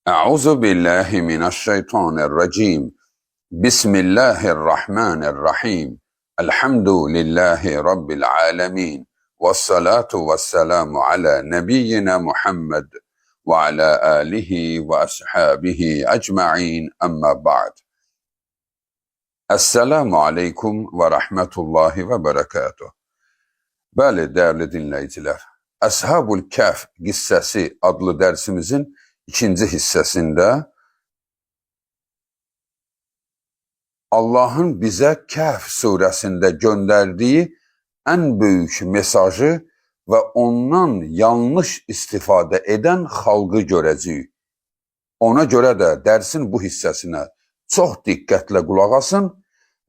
Euzu billahi mineşşeytanirracim. Bismillahirrahmanirrahim. Elhamdülillahi rabbil alamin. Vessalatu vesselamu ala nebiyyina Muhammed ve ala alihi ve ashabihi ecmaîn. Amma ba'd. Esselamu aleyküm ve rahmetullahi ve berekatuh. Bəli, değerli dinleyiciler. Ashab-ül Kəhf qissəsi adlı dersimizin ikinci hissəsində Allah'ın bize Kəhf surəsində göndərdiyi en büyük mesajı ve ondan yanlış istifadə edən xalqı görəcəyik. Ona görə də dərsin bu hissəsinə çox diqqətlə qulaq asın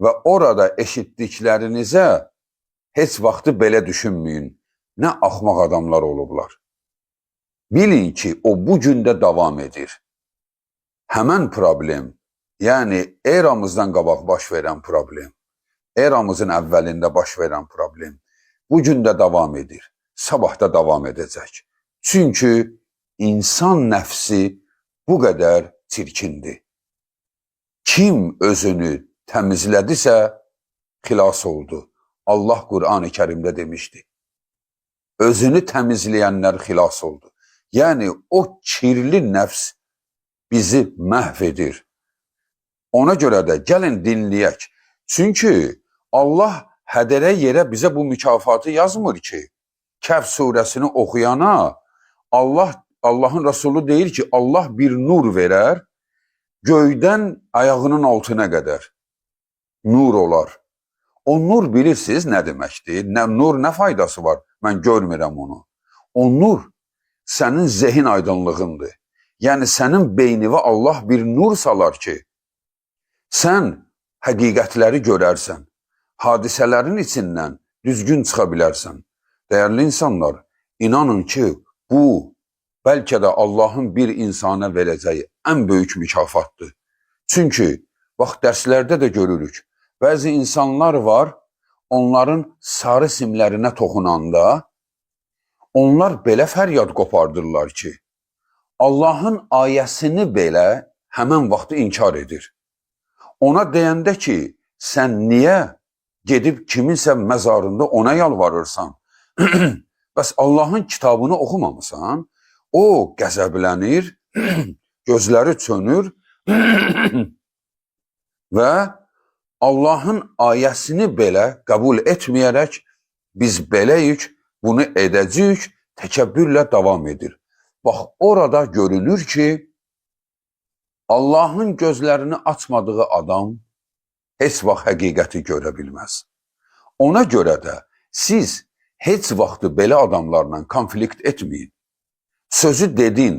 və orada eşitdiklərinizə heç vaxtı belə düşünməyin. Nə axmaq adamlar olublar. Bilin ki, o bu gündə davam edir. Həmən problem, yəni eramızdan qabaq baş verən problem, eramızın əvvəlində baş verən problem bu gündə davam edir, sabah da davam edəcək. Çünki insan nəfsi bu qədər çirkindir. Kim özünü təmizlədisə xilas oldu. Allah Qur'an-ı Kərimdə demişdi. Özünü təmizləyənlər xilas oldu. Yəni o kirli nəfs bizi məhv edir. Ona görə də gəlin dinləyək. Çünki Allah hədərə yerə bizə bu mükafatı yazmır ki, Kəhf surəsini oxuyana Allahın Resulü deyir ki, Allah bir nur verər, göydən ayağının altına qədər nur olar. O nur bilirsiniz nə deməkdir? Nur nə faydası var? Mən görmürəm onu. O nur sənin zehin aydınlığındır. Yəni sənin beynivə Allah bir nur salar ki, sən həqiqətləri görərsən, hadisələrin içindən düzgün çıxa bilərsən. Dəyərli insanlar, inanın ki, bu bəlkə də Allahın bir insana verəcəyi ən böyük mükafatdır. Çünki bax dərslərdə də görürük. Bəzi insanlar var, onların sarı simlərinə toxunanda, onlar belə fəryad qopardırlar ki, Allahın ayəsini belə həmən vaxtı inkar edir. Ona deyəndə ki, sən niyə gedib kiminsə məzarında ona yalvarırsan? Bəs Allahın kitabını oxumamısan? O qəzəblənir, gözləri çönür və Allahın ayəsini belə qəbul etməyərək biz beləyik, bunu edəcəyik, təkəbbürlə davam edir. Bax, orada görünür ki, Allahın gözlərini açmadığı adam heç vaxt həqiqəti görə bilməz. Ona görə də siz heç vaxtı belə adamlarla konflikt etməyin. Sözü dedin,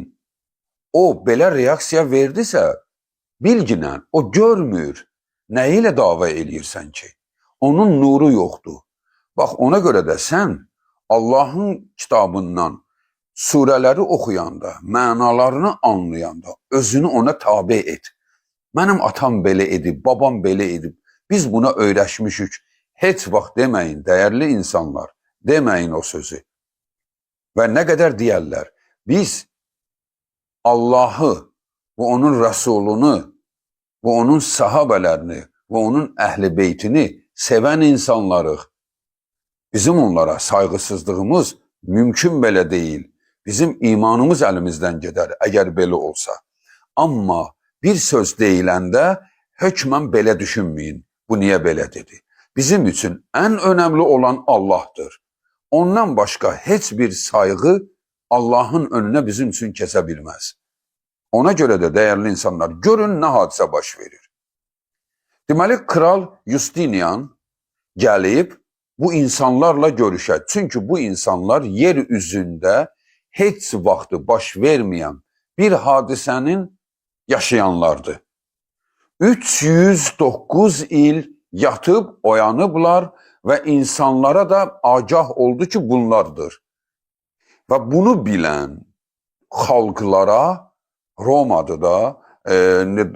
o belə reaksiya verdisə, bilginən, o görmür. Nə ilə dava eləyirsən ki? Onun nuru yoxdur. Bax, ona görə də sən Allahın kitabından surələri oxuyanda, mənalarını anlayanda özünü ona tabe et. Mənim atam belə edib, babam belə edib. Biz buna öyrəşmişik. Heç vaxt deməyin, dəyərli insanlar, deməyin o sözü. Və nə qədər deyərlər, biz Allahı və onun rəsulunu və onun sahabələrini və onun əhl-i beytini sevən insanlarıq. Bizim onlara sayğısızlığımız mümkün belə deyil. Bizim imanımız əlimizdən gedər, əgər belə olsa. Amma bir söz deyiləndə hökmən belə düşünməyin. Bu niyə belə dedi? Bizim üçün ən önəmli olan Allahdır. Ondan başqa heç bir sayğı Allahın önünə bizim üçün kəsə bilməz. Ona görə də dəyərli insanlar, görün nə hadisə baş verir. Deməli, Kral Justinian gəlib bu insanlarla görüşər. Çünki bu insanlar yer üzündə heç vaxtı baş verməyən bir hadisənin yaşayanlardır. 309 il yatıb oyanıblar və insanlara da agah oldu ki, bunlardır. Və bunu bilən xalqlara Roma'da da,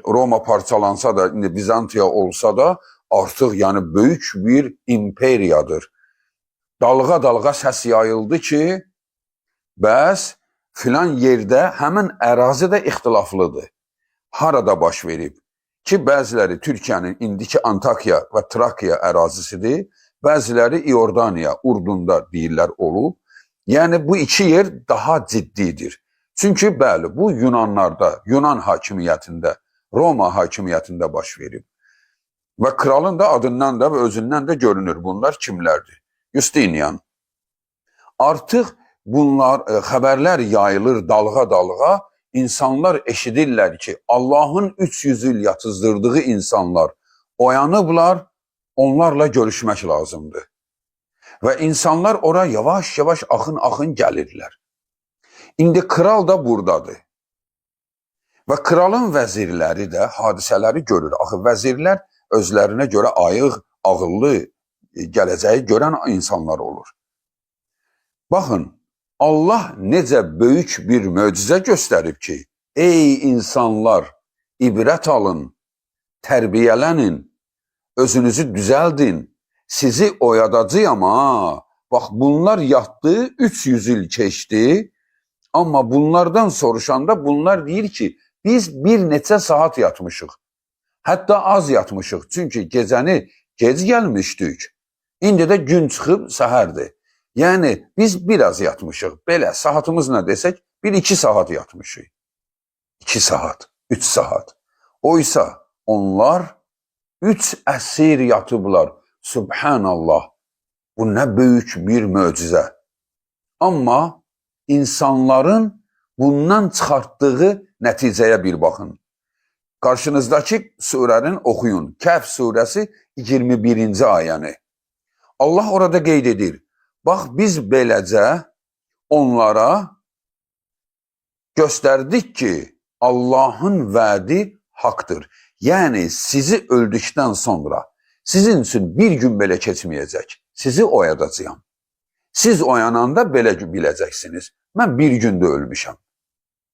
Roma parçalansa da, Bizantiya olsa da artıq yəni böyük bir imperiyadır. Dalğa-dalğa səs yayıldı ki, bəs filan yerdə həmin ərazi də ixtilaflıdır. Harada baş verib? Ki, bəziləri Türkiyənin indiki Antakya və Trakiya ərazisidir, bəziləri İordaniya, Urdunda deyirlər olub. Yəni, bu iki yer daha ciddidir. Çünki, bəli, bu Yunanlarda, Yunan hakimiyyətində, Roma hakimiyyətində baş verib. Və kralın da adından da və özündən də görünür. Bunlar kimlərdir? Justinian. Artıq bunlar, xəbərlər yayılır dalğa-dalğa, insanlar eşidirlər ki, Allahın 300 il yatızdırdığı insanlar oyanıblar, onlarla görüşmək lazımdır. Və insanlar ora yavaş-yavaş axın gəlirlər. İndi kral da buradadır. Və kralın vəzirləri də hadisələri görür. Axı vəzirlər özlərinə görə ayıq, ağıllı, gələcəyi görən insanlar olur. Baxın, Allah necə böyük bir möcüzə göstərib ki, ey insanlar, ibrət alın, tərbiyələnin, özünüzü düzəldin, sizi oyadacağım ha. Bax, bunlar yatdı, 300 il keçdi, amma bunlardan soruşanda bunlar deyir ki, biz bir neçə saat yatmışıq. Hətta az yatmışıq, çünki gecəni gec gəlmişdik. İndi də gün çıxıb səhərdir. Yəni, biz biraz yatmışıq. Belə, saatımızla desək, 1-2 saat yatmışıq. 2 saat, 3 saat. Oysa onlar 3 əsir yatıblar. Subhanallah. Bu nə böyük bir möcüzə. Amma insanların bundan çıxartdığı nəticəyə bir baxın. Qarşınızdakı surənin oxuyun. Kəhf surəsi 21-ci ayəni. Allah orada qeyd edir. Bax, biz beləcə onlara göstərdik ki, Allahın vədi haqdır. Yəni, sizi öldükdən sonra sizin üçün bir gün belə keçməyəcək. Sizi oyadacağım. Siz oyananda belə biləcəksiniz. Mən bir gündə ölmüşəm.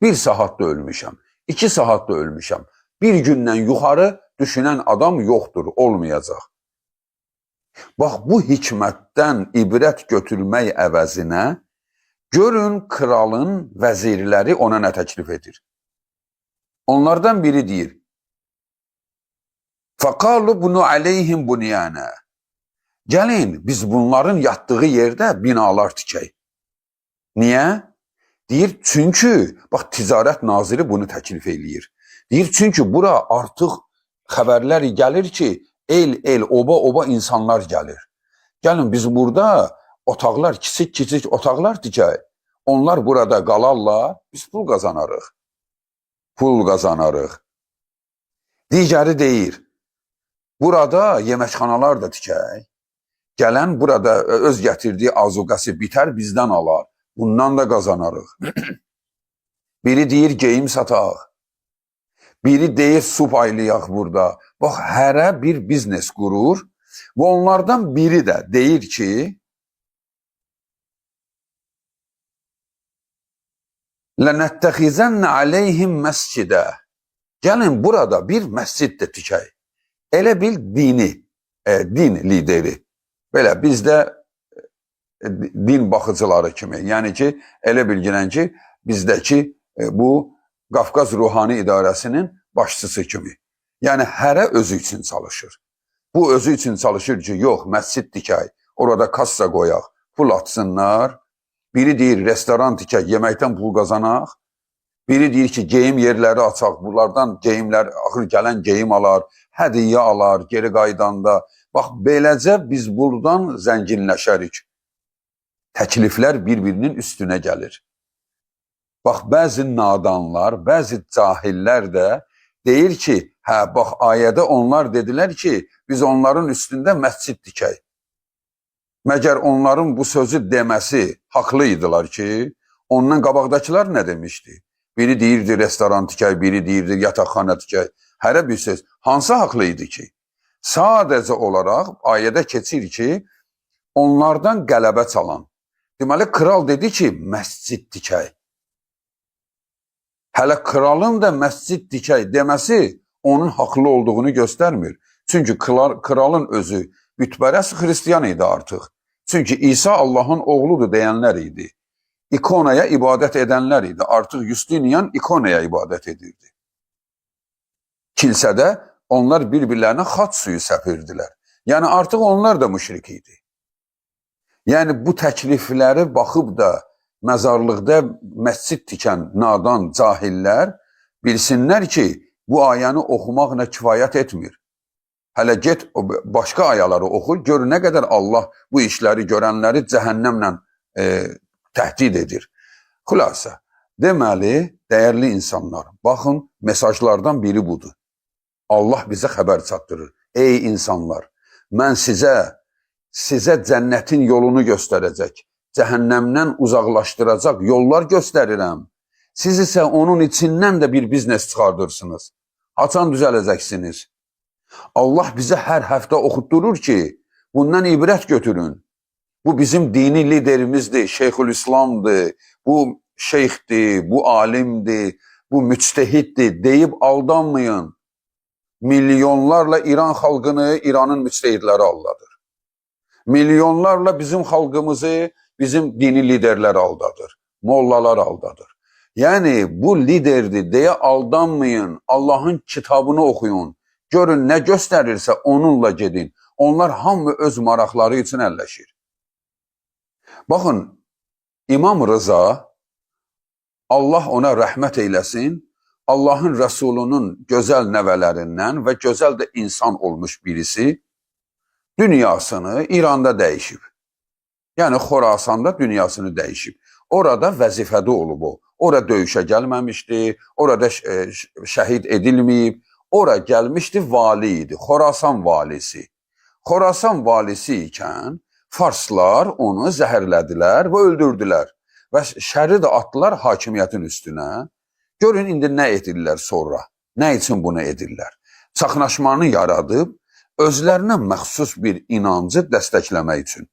1 saatda ölmüşəm. 2 saatda ölmüşəm. Bir gündən yuxarı düşünən adam yoxdur, olmayacaq. Bax, bu hikmətdən ibrət götürmək əvəzinə görün kralın vəzirləri ona nə təklif edir. Onlardan biri deyir, فَقَالُوا بُنُوا عَلَيْهِمْ بُنْيَانَا. Gəlin, biz bunların yatdığı yerdə binalar tikək. Niyə? Deyir, çünki, bax, ticarət naziri bunu təklif eləyir. Deyir, çünki bura artıq xəbərlər gəlir ki, el, oba insanlar gəlir. Gəlin, biz burada otaqlar, kiçik otaqlar tikək. Onlar burada qalarlar, biz pul qazanarıq. Pul qazanarıq. Digəri deyir, burada yeməkxanalar da tikək. Gələn burada öz gətirdiyi azuqası bitər, bizdən alar. Bundan da qazanarıq. Biri deyir, geyim sataq. Biri deyir, su paylayaq burada. Bax, hərə bir biznes qurur və onlardan biri də deyir ki, لَنَتَّخِذَنَّ عَلَيْهِمْ مَسْجِدًا. Gəlin, burada bir məscid də tikək. Elə bil din lideri. Belə, bizdə din baxıcıları kimi. Yəni ki, elə bilginən ki, bizdəki bu Qafqaz Ruhani İdarəsinin başçısı kimi. Yəni, hərə özü üçün çalışır. Bu özü üçün çalışır ki, yox, məscid tikək, orada kassa qoyaq, pul atsınlar. Biri deyir, restoran tikək, yeməkdən pul qazanaq. Biri deyir ki, geyim yerləri açaq, bunlardan geyimlər, axır gələn geyim alar, hədiyyə alar, geri qaydanda. Bax, beləcə biz buradan zənginləşərik. Təkliflər bir-birinin üstünə gəlir. Bax, bəzi nadanlar, bəzi cahillər də deyir ki, hə, bax, ayədə onlar dedilər ki, biz onların üstündə məscid tikək. Məgər onların bu sözü deməsi haqlı idilar ki, ondan qabaqdakılar nə demişdi? Biri deyirdi, restoran tikək, biri deyirdi, yataqxana tikək. Hərə bir söz. Hansı haqlı idi ki? Sadəcə olaraq ayədə keçir ki, onlardan qələbə çalan. Deməli, kral dedi ki, məscid tikək. Hələ kralın da məscid tikək deməsi onun haqlı olduğunu göstərmir. Çünki kralın özü bütpərəst xristiyan idi artıq. Çünki İsa Allahın oğludur deyənlər idi. ikonaya ibadət edənlər idi. Artıq Justinian ikonaya ibadət edirdi. Kilsədə onlar bir-birlərinə xaç suyu səpirdilər. Yəni artıq onlar da müşrik idi. Yəni bu təklifləri baxıb da məzarlıqda məscid tikən nadan cahillər bilsinlər ki, bu ayəni oxumaqla kifayət etmir. Hələ get başqa ayaları oxu, gör nə qədər Allah bu işləri görənləri cəhənnəmlə təhdid edir. Xülasə, deməli, dəyərli insanlar, baxın, mesajlardan biri budur. Allah bizə xəbər çatdırır. Ey insanlar, mən sizə cənnətin yolunu göstərəcək, cəhənnəmdən uzaqlaşdıracaq yollar göstərirəm. Siz isə onun içindən də bir biznes çıxardırsınız. Haçan düzələcəksiniz? Allah bizə hər həftə oxutdurur ki, bundan ibrət götürün. Bu bizim dini liderimizdir, Şeyxülislamdır, bu şeyxdir, bu alimdir, bu müctehiddir deyib aldanmayın. Milyonlarla İran xalqını İranın müctehidləri aldadır. Milyonlarla bizim xalqımızı bizim dini liderlər aldadır, mollalar aldadır. Yəni bu liderdir deyə aldanmayın, Allahın kitabını oxuyun, görün nə göstərirsə onunla gedin. Onlar hamı öz maraqları üçün əlləşir. Baxın, İmam Rıza, Allah ona rəhmət eyləsin, Allahın Rəsulunun gözəl nəvələrindən və gözəl də insan olmuş birisi dünyasını İranda dəyişib. Yəni Xorasanda dünyasını dəyişib. Orada vəzifədə olub o. Ora döyüşə gəlməmişdi, orada şəhid edilməyib. Ora gəlmişdi, vali idi, Xorasan valisi. Xorasan valisi ikən Farslar onu zəhərlədilər və öldürdülər. Və şəri də atdılar hakimiyyətin üstünə. Görün, indi nə edirlər sonra? Nə üçün bunu edirlər? Çaxnaşmanı yaradıb, özlərinə məxsus bir inancı dəstəkləmək üçün.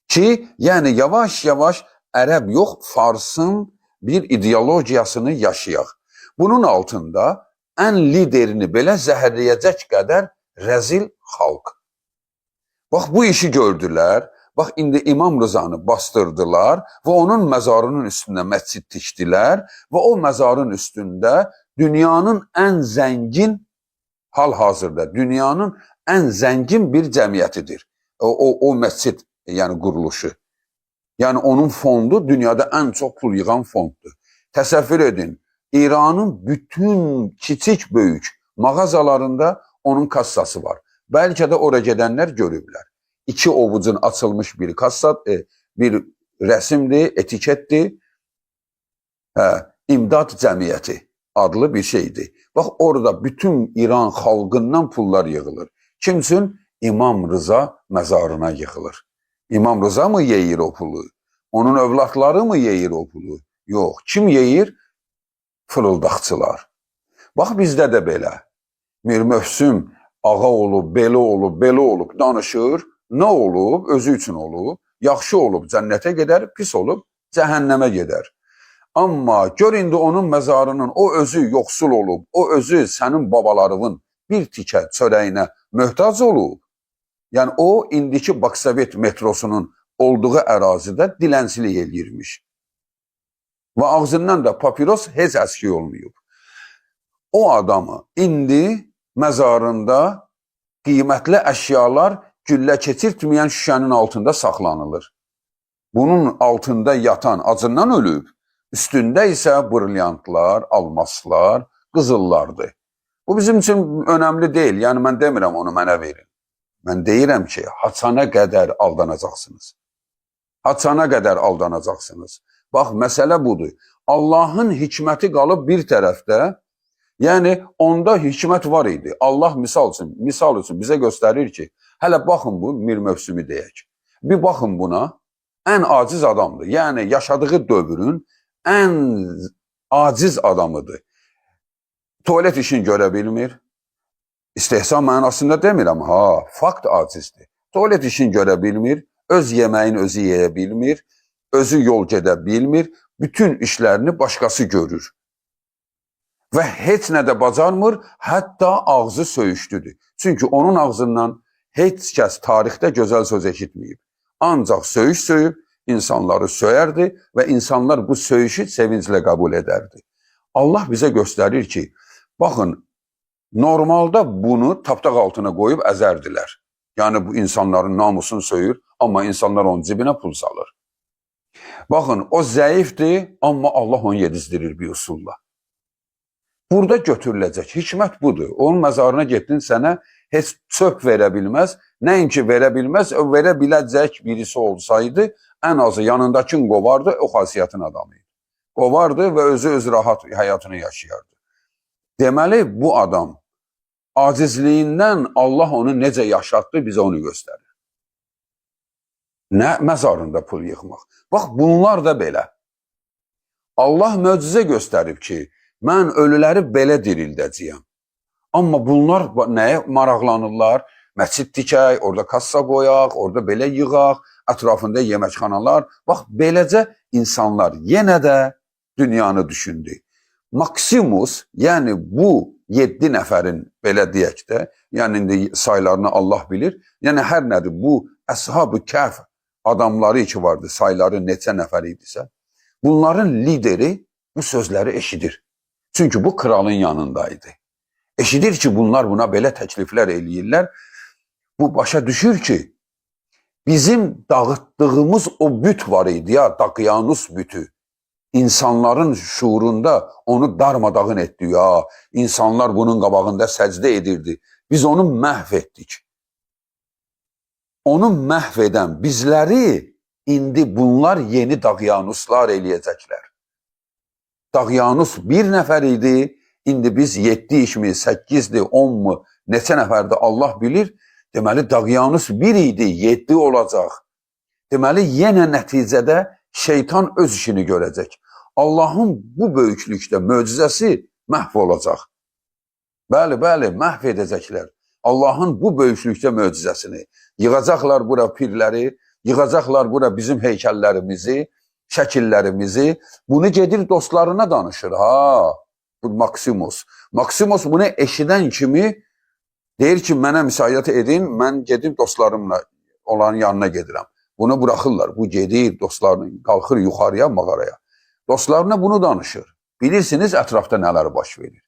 Ki, yəni yavaş-yavaş ərəb yox, Farsın bir ideologiyasını yaşayaq. Bunun altında ən liderini belə zəhərləyəcək qədər rəzil xalq. Bax, bu işi gördülər. Bax, indi İmam Rızanı bastırdılar və onun məzarının üstündə məscid tikdilər və o məzarın üstündə dünyanın ən zəngin, hal-hazırda dünyanın ən zəngin bir cəmiyyətidir. O məscid, yəni quruluşu. Yəni onun fondu dünyada ən çox pul yığan fonddur. Təsəvvür edin, İranın bütün kiçik-böyük mağazalarında onun kassası var. Bəlkə də ora gedənlər görüblər. 2 ovucun açılmış bir kassa, bir rəsimdir, etiketdir. İmdad Cəmiyyəti adlı bir şeydir. Bax, orada bütün İran xalqından pullar yığılır. Kim üçün? İmam Rıza məzarına yığılır. İmam Rıza mı yeyir o pulu? Onun övladları mı yeyir o pulu? Yox. Kim yeyir? Fırıldaqçılar. Bax, bizdə də belə. Mir Möhsüm ağa olub, belə olub, belə olub danışır. Nə olub? Özü üçün olub. Yaxşı olub, cənnətə gedər, pis olub, cəhənnəmə gedər. Amma gör indi onun məzarının, o özü yoxsul olub, o özü sənin babalarının bir tikə çörəyinə möhtac olub. Yəni o, indiki Baksovet metrosunun olduğu ərazidə dilənçilik eləyirmiş. Və ağzından da papiros heç əski olmayıb. O adamı indi məzarında qiymətli əşyalar güllə keçirtməyən şüşənin altında saxlanılır. Bunun altında yatan acından ölüb, üstündə isə brilyantlar, almaslar, qızıllardır. Bu bizim üçün önəmli deyil. Yəni mən demirəm onu mənə verin. Mən deyirəm ki, haçana qədər aldanacaqsınız. Haçana qədər aldanacaqsınız. Bax, məsələ budur. Allahın hikməti qalıb bir tərəfdə, yəni onda hikmət var idi. Allah misal üçün bizə göstərir ki, hələ baxın bu Mir Möhsümü deyək. Bir baxın buna, ən aciz adamdır. Yəni yaşadığı dövrün ən aciz adamıdır. Tualet işini görə bilmir. İstehza mənasında demirəm, fakt acizdir. Tualet işini görə bilmir, öz yeməyin özü yeyə bilmir, özü yol gedə bilmir, bütün işlərini başqası görür. Və heç nə də bacarmır, hətta ağzı söyüşdüdür. Çünki onun ağzından heç kəs tarixdə gözəl söz eşitməyib. Ancaq söyüş söyüb, insanları söyərdi və insanlar bu söyüşü sevinclə qəbul edərdi. Allah bizə göstərir ki, baxın, normalda bunu tapdaq altına qoyub əzərdilər. Yəni bu insanların namusunu söyür, amma insanlar onun cibinə pul salır. Baxın, o zəifdir, amma Allah onu yedizdirir bir usulla. Burada götürüləcək hikmət budur. Onun məzarına getdin, sənə heç çöp verə bilməz, nəinki verə bilməz, o verə biləcək birisi olsaydı, ən azı yanındakın qovardı, o xasiyyətin adamıydı. Qovardı və öz rahat həyatını yaşayardı. Deməli, bu adam acizliyindən Allah onu necə yaşatdı, bizə onu göstərir. Nə məzarında pul yığmaq? Bax, bunlar da belə. Allah möcüzə göstərib ki, mən ölüləri belə dirildəcəyəm. Amma bunlar nəyə maraqlanırlar? Məscid tikək, orada kassa qoyaq, orada belə yığaq, ətrafında yeməkxanalar. Bax, beləcə insanlar yenə də dünyanı düşündü. Maksimus, yəni bu 7 nəfərin, belə deyək də, yəni indi saylarını Allah bilir, yəni hər nədir bu Əshab-ı Kəhf adamları ki vardı, sayları neçə nəfər idisə, bunların lideri bu sözləri eşidir. Çünki bu kralın yanındaydı. Eşidir ki, bunlar buna belə təkliflər eləyirlər. Bu başa düşür ki, bizim dağıtdığımız o büt var idi ya, Dakyanus bütü. İnsanların şuurunda onu darmadağın etdi ya. İnsanlar bunun qabağında səcdə edirdi. Biz onu məhv etdik. Onu məhv edən bizləri indi bunlar yeni Dakyanuslar eləyəcəklər. Dakyanus bir nəfər idi. İndi biz 7 işmi, 8'di, 10 mu, neçə nəfərdir Allah bilir. Deməli, Dakyanus 1 idi, 7 olacaq. Deməli, yenə nəticədə şeytan öz işini görəcək. Allahın bu böyüklükdə möcüzəsi məhv olacaq. Bəli, məhv edəcəklər. Allahın bu böyüklükdə möcüzəsini. Yığacaqlar bura pirləri, yığacaqlar bura bizim heykəllərimizi, şəkillərimizi. Bunu gedir dostlarına danışır. Bu Maksimus. Maksimus bunu eşidən kimi deyir ki, mənə müsayiət edin, mən gedib dostlarımla onların yanına gedirəm. Bunu buraxırlar. Bu gedir dostlarını, qalxır yuxarıya, mağaraya. Dostlarına bunu danışır. Bilirsiniz ətrafda nələr baş verir.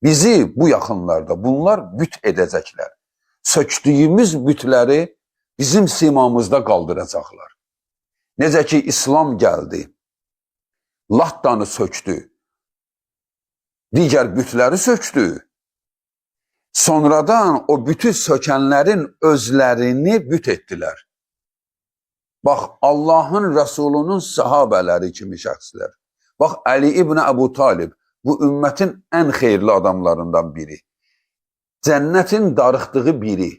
Bizi bu yaxınlarda bunlar büt edəcəklər. Sökdüyümüz bütləri bizim simamızda qaldıracaqlar. Necə ki, İslam gəldi, Lattanı sökdü, digər bütləri sökdü. Sonradan o bütü sökənlərin özlərini büt etdilər. Bax, Allahın Rəsulunun sahabələri kimi şəxslər. Bax, Əli ibn Əbu Talib, bu ümmətin ən xeyirli adamlarından biri. Cənnətin darıxdığı biri.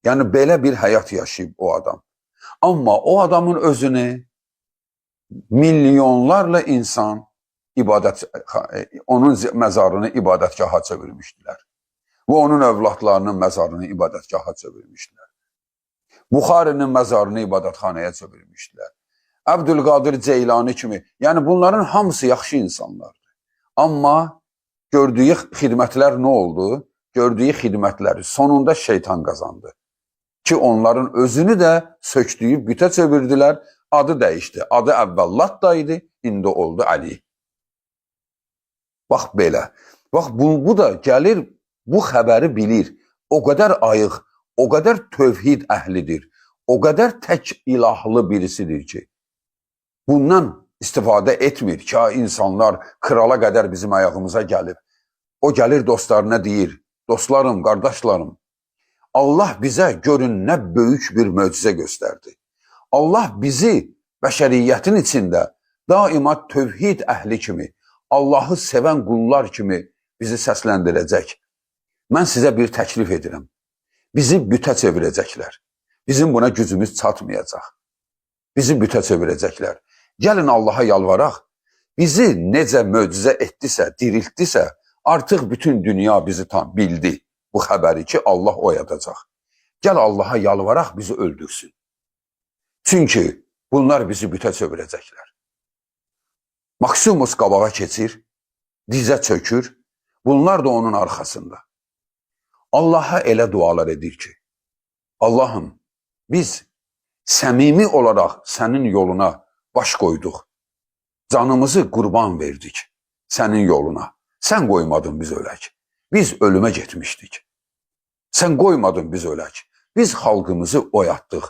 Yəni, belə bir həyat yaşayıb o adam. Amma o adamın özünü milyonlarla insan onun məzarını ibadətgaha çevirmişdilər. Və onun övladlarının məzarını ibadətgaha çevirmişdilər. Buxarinin məzarını ibadətxanaya çevirmişdilər. Əbdülqadir Ceylani kimi. Yəni bunların hamısı yaxşı insanlardır. Amma gördüyü xidmətlər nə oldu? Gördüyü xidmətləri sonunda şeytan qazandı. Ki onların özünü də sökdüyü bütə çevirdilər. Adı dəyişdi. Adı əvvəl Latta idi, indi oldu Əli. Bax belə. Bax bu da gəlir, bu xəbəri bilir. O qədər ayıq, o qədər tövhid əhlidir. O qədər tək ilahlı birisidir ki, bundan istifadə etmir ki, insanlar krala qədər bizim ayağımıza gəlib. O gəlir dostlarına deyir, dostlarım, qardaşlarım, Allah bizə görün nə böyük bir möcüzə göstərdi. Allah bizi bəşəriyyətin içində daima tövhid əhli kimi, Allahı sevən qullar kimi bizi səsləndirəcək. Mən sizə bir təklif edirəm. Bizi bütə çevirəcəklər. Bizim buna gücümüz çatmayacaq. Bizi bütə çevirəcəklər. Gəlin Allaha yalvaraq. Bizi necə möcüzə etdisə, diriltdisə, artıq bütün dünya bizi tam bildi. Bu xəbəri ki, Allah oyadacaq. Gəl Allaha yalvaraq, bizi öldürsün. Çünki bunlar bizi bütə çevirəcəklər. Maksimus qabağa keçir, dizə çökür, bunlar da onun arxasında. Allaha elə dualar edir ki, Allahım, biz səmimi olaraq sənin yoluna baş qoyduq. Canımızı qurban verdik sənin yoluna. Sən qoymadın biz ölək. Biz ölümə getmişdik. Sən qoymadın biz ölək. Biz xalqımızı oyatdıq.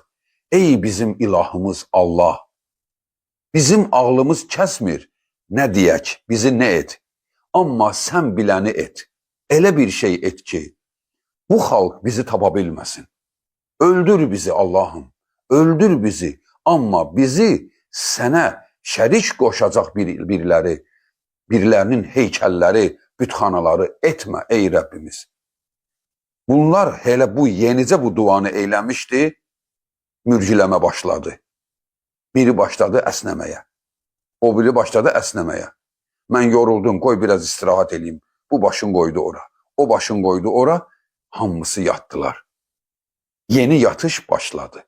Ey bizim ilahımız Allah. Bizim ağlımız kəsmir. Nə deyək, bizi nə et. Amma sən biləni et. Elə bir şey et ki, bu xalq bizi tapa bilməsin. Öldür bizi Allahım. Öldür bizi. Amma bizi sənə şərik qoşacaq birilərinin heykəlləri, bütxanaları etmə ey Rəbbimiz. Bunlar hələ bu yenicə bu duanı eyləmişdi, mürgiləmə başladı. Biri başladı əsnəməyə. O biri başladı əsnəməyə. Mən yoruldum, qoy biraz istirahat edeyim. Bu başın qoydu ora. O başın qoydu ora. Hamısı yatdılar. Yeni yatış başladı.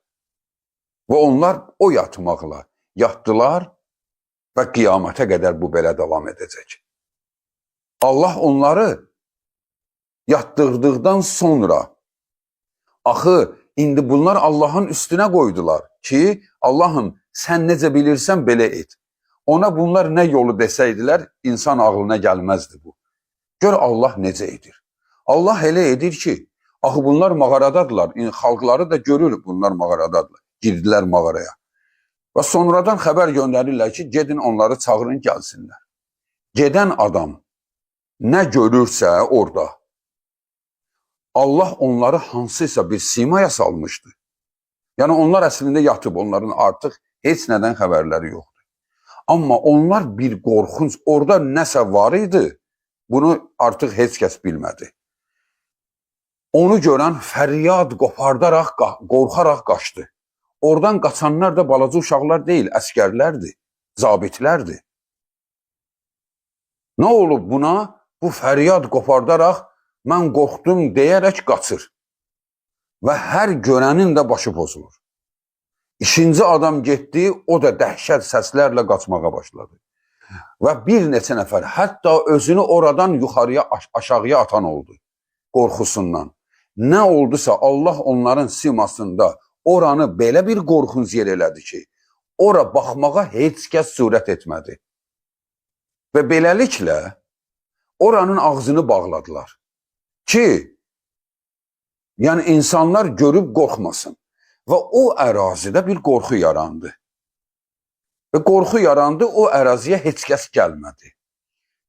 Və onlar o yatmaqla yatdılar və qiyamətə qədər bu belə davam edəcək. Allah onları yatdırdıqdan sonra axı indi bunlar Allahın üstünə qoydular ki, Allahım sən necə bilirsən belə et. Ona bunlar nə yolu desəydilər, insan ağlına gəlməzdi bu. Gör Allah necə edir. Allah elə edir ki, axı bunlar mağaradadılar. Xalqları da görür bunlar mağaradadılar. Girdilər mağaraya. Və sonradan xəbər göndərirlər ki, gedin onları çağırın gəlsinlər. Gedən adam nə görürsə orada, Allah onları hansıysa bir simaya salmışdı. Yəni onlar əslində yatıb, onların artıq heç nədən xəbərləri yoxdur. Amma onlar bir qorxunc, orada nəsə var idi, bunu artıq heç kəs bilmədi. Onu görən fəryad qopardaraq, qorxaraq qaçdı. Oradan qaçanlar da balaca uşaqlar deyil, əskərlərdir, zabitlərdir. Nə olub buna? Bu fəryad qopardaraq, mən qorxdum deyərək qaçır. Və hər görənin də başı pozulur. İkinci adam getdi, o da dəhşət səslərlə qaçmağa başladı. Və bir neçə nəfər, hətta özünü oradan yuxarıya, aşağıya atan oldu, qorxusundan. Nə oldusa Allah onların simasında oranı belə bir qorxunc yer elədi ki, ora baxmağa heç kəs cürət etmədi. Və beləliklə, oranın ağzını bağladılar ki, yəni insanlar görüb qorxmasın. Və o ərazidə bir qorxu yarandı. Və qorxu yarandı, o əraziyə heç kəs gəlmədi.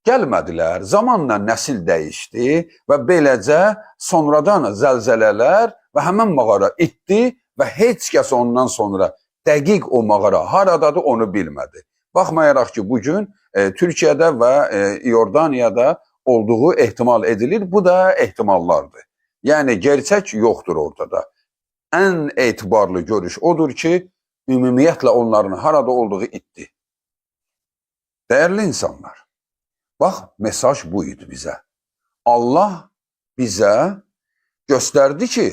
Gəlmədilər, zamanla nəsil dəyişdi və beləcə sonradan zəlzələlər və həmən mağara itdi və heç kəs ondan sonra dəqiq o mağara haradadır onu bilmədi. Baxmayaraq ki, bugün Türkiyədə və İordaniyada olduğu ehtimal edilir, bu da ehtimallardır. Yəni gerçək yoxdur ortada. Ən etibarlı görüş odur ki, ümumiyyətlə onların harada olduğu itdi. Dəyərli insanlar, bax, mesaj bu idi bizə. Allah bizə göstərdi ki,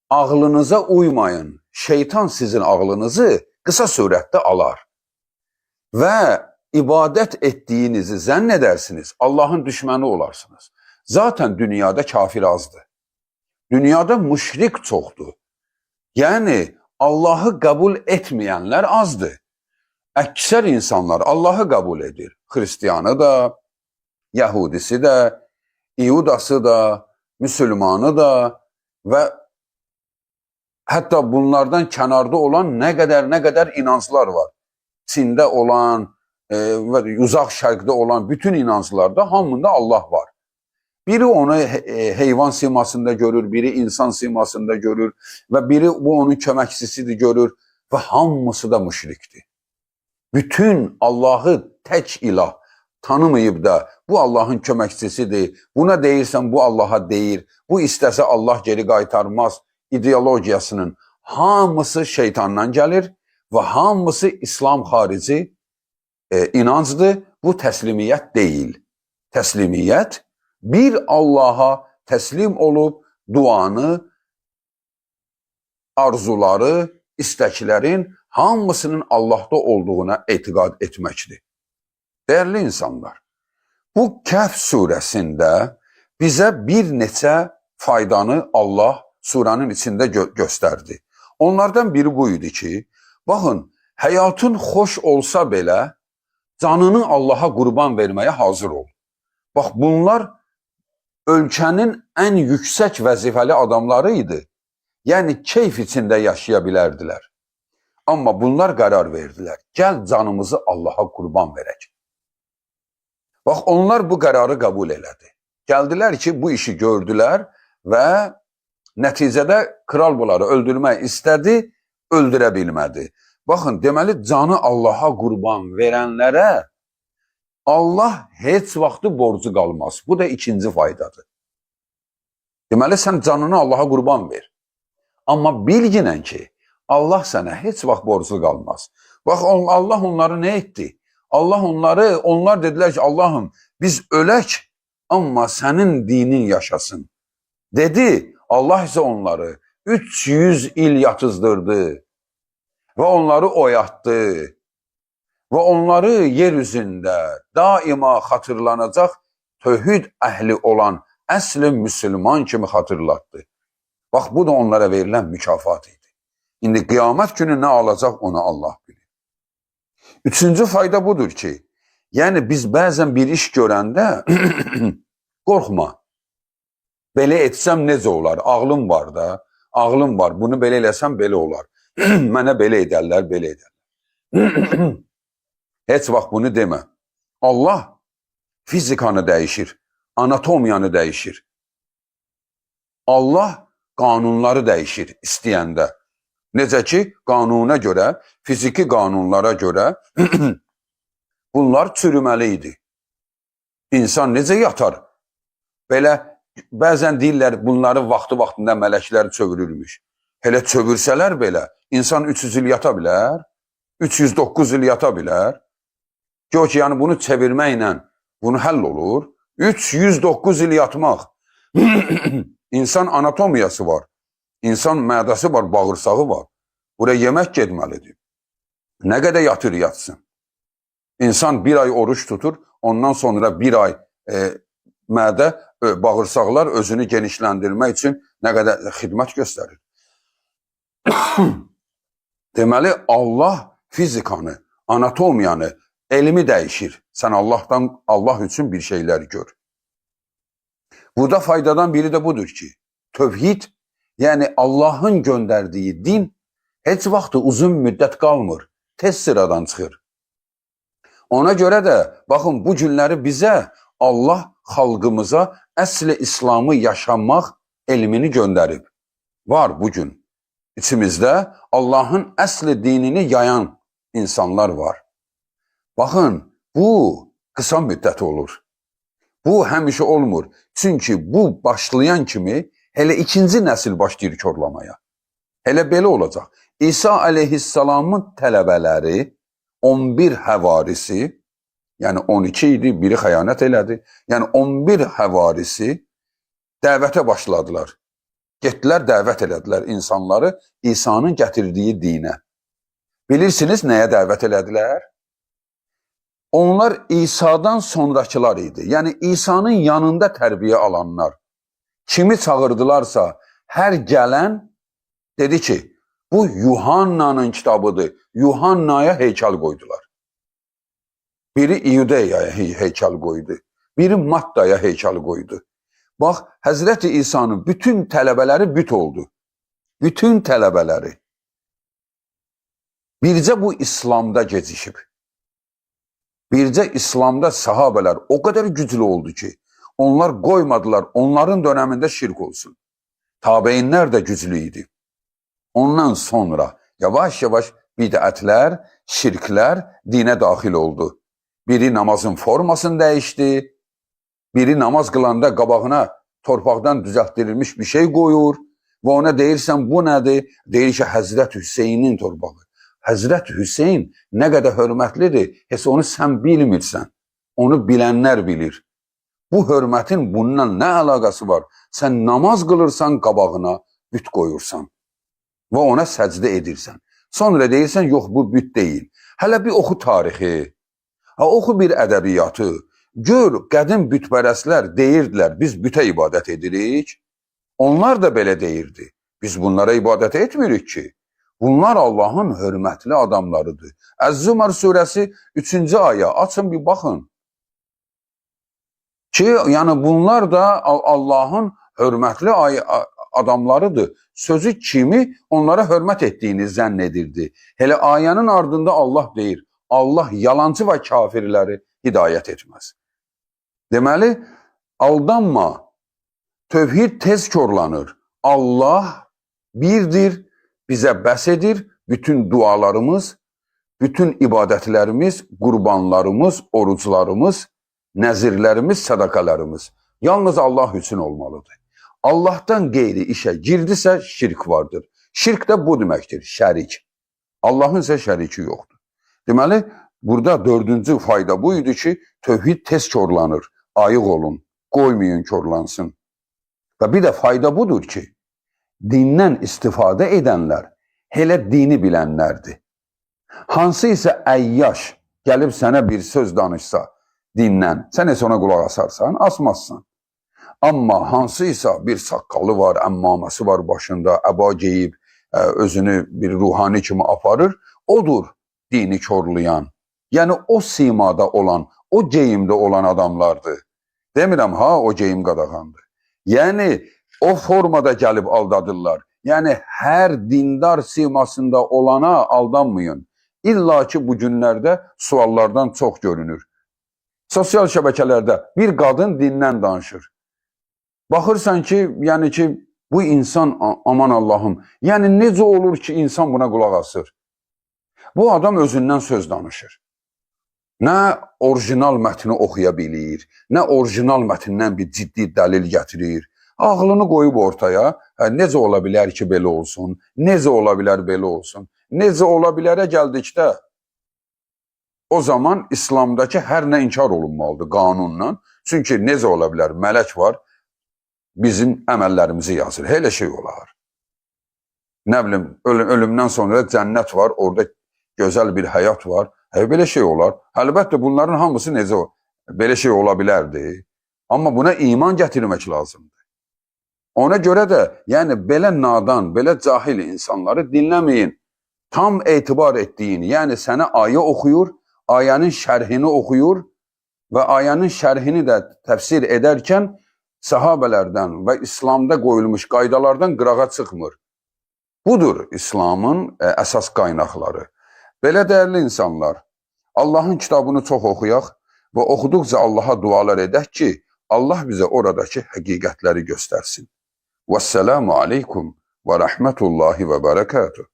ağlınıza uymayın, şeytan sizin ağlınızı qısa sürətdə alar. Və ibadət etdiyinizi zənn edərsiniz, Allahın düşməni olarsınız. Zaten dünyada kafir azdır. Dünyada müşrik çoxdur. Yəni, Allahı qəbul etməyənlər azdır. Əksər insanlar Allahı qəbul edir. Xristiyanı da, Yəhudisi də, İudası da, Müslümanı da və hətta bunlardan kənarda olan nə qədər inanclar var. Çində olan və uzaq şərqdə olan bütün inanclarda hamında Allah var. Biri onu heyvan simasında görür, biri insan simasında görür və biri bu onun köməkçisidir görür və hamısı da müşrikdir. Bütün Allahı tək ilah tanımayıb da bu Allahın köməkçisidir, buna deyirsən bu Allaha deyir, bu istəsə Allah geri qaytarmaz ideologiyasının hamısı şeytandan gəlir və hamısı İslam xarici inancdır. Bu təslimiyyət deyil. Təslimiyyət bir Allaha təslim olub duanı, arzuları, istəklərin hamısının Allahda olduğuna etiqad etməkdir. Dəyərli insanlar, bu Kəhf surəsində bizə bir neçə faydanı Allah suranın içində göstərdi. Onlardan biri bu idi ki, baxın, həyatın xoş olsa belə, canını Allaha qurban verməyə hazır ol. Bax, bunlar ölkənin ən yüksək vəzifəli adamları idi. Yəni, keyf içində yaşaya bilərdilər. Amma bunlar qərar verdilər. Gəl canımızı Allaha qurban verək. Bax, onlar bu qərarı qəbul elədi. Gəldilər ki, bu işi gördülər və nəticədə kral bunları öldürmək istədi, öldürə bilmədi. Baxın, deməli, canı Allaha qurban verənlərə Allah heç vaxtı borcu qalmaz. Bu da ikinci faydadır. Deməli, sən canını Allaha qurban ver. Amma bilginən ki, Allah sənə heç vaxt borcu qalmaz. Bax, Allah onları nə etdi? Onlar dedilər ki, Allahım, biz ölək, amma sənin dinin yaşasın. Dedi, Allah isə onları 300 il yatızdırdı və onları oyatdı və onları yer üzündə daima xatırlanacaq tövhid əhli olan əsl müsəlman kimi xatırlatdı. Bax, bu da onlara verilən mükafat idi. İndi qiyamət günü nə alacaq onu Allah bilir. Üçüncü fayda budur ki, yəni biz bəzən bir iş görəndə qorxma. Belə etsəm necə olar? Ağlım var da, ağlım var. Bunu belə eləsəm belə olar. Mənə belə edərlər, belə edərlər. Heç vaxt bunu demə. Allah fizikanı dəyişir, anatomiyanı dəyişir. Allah qanunları dəyişir istəyəndə. Necə ki, qanuna görə, fiziki qanunlara görə bunlar çürüməli idi. İnsan necə yatar? Belə bəzən deyirlər, bunların vaxtında mələklər çövürülmüş. Hələ çövürsələr belə, insan 300 il yata bilər, 309 il yata bilər. Gör ki, yəni bunu çevirməklə bunu həll olur. 309 il yatmaq. İnsan anatomiyası var. İnsan mədəsi var, bağırsağı var. Buraya yemək getməlidir. Nə qədər yatır yatsın. İnsan bir ay oruç tutur, ondan sonra bir ay mədə, bağırsaqlar özünü genişləndirmək üçün nə qədər xidmət göstərir. Deməli, Allah fizikanı, anatomiyanı, elmi dəyişir. Sən Allah üçün bir şeylər gör. Burada faydadan biri də budur ki, tövhid, yəni Allahın göndərdiyi din heç vaxtı uzun müddət qalmır, tez sıradan çıxır. Ona görə də, baxın, bu günləri bizə Allah xalqımıza əsl İslamı yaşamaq elmini göndərib. Var bugün. İçimizdə Allahın əsl dinini yayan insanlar var. Baxın, bu qısa müddət olur. Bu həmişə olmur. Çünki bu başlayan kimi hələ ikinci nəsil başlayır körlamaya. Hələ belə olacaq. İsa aleyhissalamın tələbələri 11 həvarisi, yəni 12 idi, biri xəyanət elədi. Yəni 11 həvarisi dəvətə başladılar. Getdilər, dəvət elədilər insanları İsa'nın gətirdiyi dinə. Bilirsiniz nəyə dəvət elədilər? Onlar İsa'dan sonrakılar idi. Yəni İsa'nın yanında tərbiyə alanlar. Kimi çağırdılarsa, hər gələn dedi ki, bu Yuhanna'nın kitabıdır. Yuhanna'ya heykəl qoydular. Biri İudeya'ya heykəl qoydu. Biri Matta'ya heykəl qoydu. Bax, Həzrəti İsa'nın bütün tələbələri büt oldu. Bütün tələbələri. Bircə bu İslamda gecişib. Bircə İslamda sahabələr o qədər güclü oldu ki, onlar qoymadılar, onların dönəmində şirk olsun. Tabeinlər də güclü idi. Ondan sonra yavaş-yavaş bidətlər, şirklər dinə daxil oldu. Biri namazın formasını dəyişdi, biri namaz qılanda qabağına torpaqdan düzəltdirilmiş bir şey qoyur və ona deyirsən bu nədir? Deyir ki, Həzrət Hüseynin torpağı. Həzrət Hüseyn nə qədər hörmətlidir, heç onu sən bilmirsən, onu bilənlər bilir. Bu hörmətin bundan nə əlaqəsi var? Sən namaz qılırsan, qabağına büt qoyursan və ona səcdə edirsən. Sonra deyirsən, yox, bu büt deyil. Hələ bir oxu tarixi, oxu bir ədəbiyyatı. Gör, qədim bütpərəstlər deyirdilər, biz bütə ibadət edirik. Onlar da belə deyirdi. Biz bunlara ibadət etmirik ki. Bunlar Allahın hörmətli adamlarıdır. Əz-Zümər surəsi 3-cü ayə. Açın bir baxın. Ki, yəni bunlar da Allahın hörmətli adamlarıdır. Sözü kimi onlara hörmət etdiyini zənn edirdi. Hele ayənin ardında Allah deyir, Allah yalancı və kafirləri hidayət etməz. Deməli, aldanma, tövhid tez korlanır. Allah birdir, bizə bəs edir, bütün dualarımız, bütün ibadətlərimiz, qurbanlarımız, oruclarımız, nəzirlərimiz, sədaqalarımız yalnız Allah üçün olmalıdır. Allah'tan qeyri işə girdisə şirk vardır. Şirk də bu deməkdir, şərik. Allahın isə şəriki yoxdur. Deməli, burada dördüncü fayda bu idi ki, tövhid tez korlanır, ayıq olun, qoymayın korlansın. Və bir də fayda budur ki, dindən istifadə edənlər hele dini bilənlərdir. Hansı isə əyyaş gəlib sənə bir söz danışsa dindən, sən heç ona qulaq asarsan, asmazsan. Amma hansıysa bir saqqalı var, əmmaməsi var başında, əba geyib, özünü bir ruhani kimi aparır, odur dini korlayan. Yəni o simada olan, o geyimdə olan adamlardır. Demirəm ha, o geyim qadağandır. Yəni o formada gəlib aldadırlar. Yəni hər dindar simasında olana aldanmayın. İlla ki bu günlərdə suallardan çox görünür. Sosial şəbəkələrdə bir qadın dindən danışır. Baxırsan ki, yəni ki, bu insan, aman Allahım, yəni necə olur ki, insan buna qulaq asır? Bu adam özündən söz danışır. Nə orijinal mətni oxuya bilir, nə orijinal mətndən bir ciddi dəlil gətirir. Ağlını qoyub ortaya, necə ola bilər ki, belə olsun, necə ola bilər belə olsun, necə ola bilərə gəldikdə, o zaman İslamdakı hər nə inkar olunmalıdır qanunla. Çünki necə ola bilər, mələk var, bizim əməllərimizi yazır. Elə şey olar. Nə bilim, ölümdən sonra cənnət var, orada gözəl bir həyat var. Belə şey olar. Əlbəttə bunların hamısı necə o? Belə şey ola bilərdi. Amma buna iman gətirmək lazımdır. Ona görə də, yəni belə nadan, belə cahil insanları dinləməyin. Tam etibar etdiyini, yəni sənə ayə oxuyur, ayənin şərhini oxuyur və ayənin şərhini də təfsir edərkən sahabələrdən və İslamda qoyulmuş qaydalardan qırağa çıxmır. Budur İslamın əsas qaynaqları. Belə dəyərli insanlar, Allahın kitabını çox oxuyaq və oxuduqca Allaha dualar edək ki, Allah bizə oradakı həqiqətləri göstərsin. Vəssalamu aleykum və rəhmətullahi və bərəkatuhu.